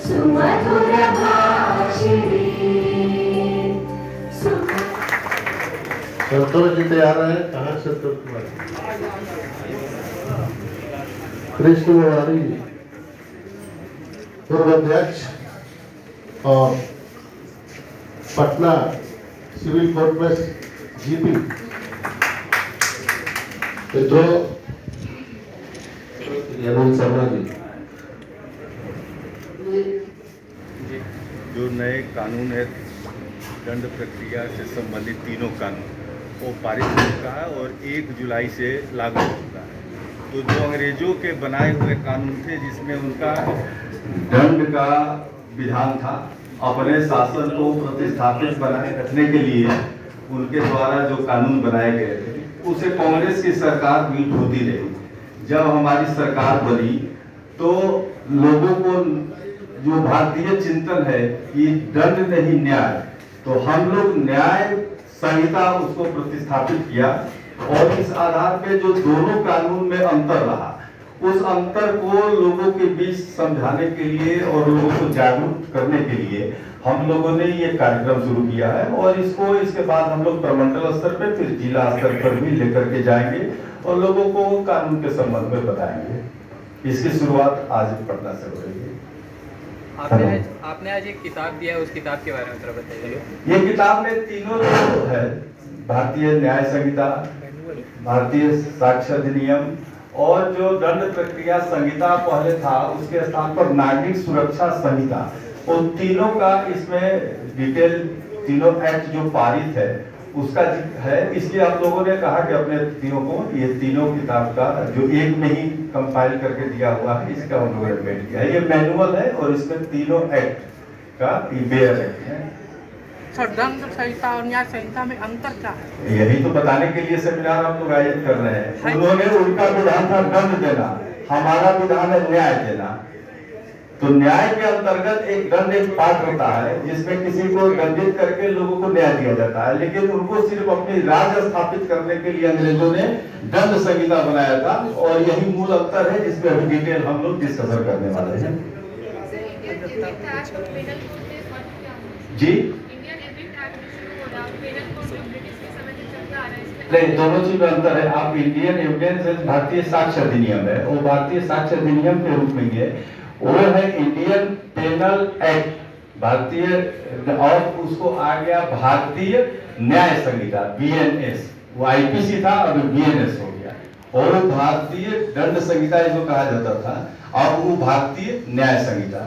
सुमधुर भाषिणी। संतोष जी तैयार है? कहाँ संतोष कुमार? कृष्ण मुरारी पूर्व अध्यक्ष और पटना सिविल कोर्ट में जीपी जो अरुण शर्मा जी। जो नए कानून है दंड प्रक्रिया से संबंधित तीनों कानून वो पारित हो चुका है और 1 जुलाई से लागू हो चुका है। तो जो अंग्रेजों के बनाए हुए कानून थे जिसमें उनका दंड का विधान था, अपने शासन को प्रतिस्थापित बनाए रखने के लिए उनके द्वारा जो कानून बनाए गए थे उसे कांग्रेस की सरकार विरोध होती रही। जब हमारी सरकार बनी तो लोगों को जो भारतीय चिंतन है कि दंड नहीं न्याय, तो हम लोग न्याय संहिता उसको प्रतिस्थापित किया और इस आधार पे जो दोनों कानून में अंतर रहा उस अंतर को लोगों के बीच समझाने के लिए और लोगों को जागरूक करने के लिए हम लोगों ने ये कार्यक्रम शुरू किया है और इसके बाद हम लोग प्रमंडल स्तर पे फिर जिला स्तर पर भी लेकर के जाएंगे और लोगों को कानून के संबंध में बताएंगे। इसकी शुरुआत आज पटना से हो रही है। आपने आज एक किताब दिया है, उस किताब के बारे में थोड़ा बताइए। ये किताब में तीनों जो है भारतीय न्याय संहिता, भारतीय साक्ष्य अधिनियम और जो दंड प्रक्रिया संहिता पहले था उसके स्थान पर नागरिक सुरक्षा संहिता, उन तीनों का इसमें डिटेल तीनों एक्ट जो पारित है उसका है। इसलिए आप लोगों ने कहा कि अपने तीनों को ये तीनों किताब का जो एक में ही कंपाइल करके दिया हुआ है इसका हम लोगों ने पेंट किया है। ये मैनुअल है और इसमें तीनों एक्ट का बेयर एक्ट है। दंड संहिता और न्याय संहिता में अंतर क्या है? यही तो बताने के लिए सेमिनार हम लोग आयोजित कर रहे हैं। उन्होंने उनका विधान था दंड देना, हमारा विधान है न्याय देना। तो न्याय के अंतर्गत एक दंड एक पाठ होता है जिसमें किसी को दंडित करके लोगों को न्याय दिया जाता है, लेकिन उनको सिर्फ अपनी राज स्थापित करने के लिए अंग्रेजों ने दंड संहिता बनाया था और यही मूल अंतर है जिसमें अभी डिटेल हम लोग डिस्कस करने वाले हैं। जी नहीं, दोनों चीज में अंतर है। आप इंडियन एविडेंस भारतीय साक्ष्य अधिनियम है, वो भारतीय साक्ष्य अधिनियम के रूप में है, वो है इंडियन पेनल एक्ट भारतीय, और उसको आ गया भारतीय न्याय संहिता बीएनएस। वो आईपीसी था अब बीएनएस हो गया और भारतीय दंड संहिता जो कहा जाता था अब वो भारतीय न्याय संहिता।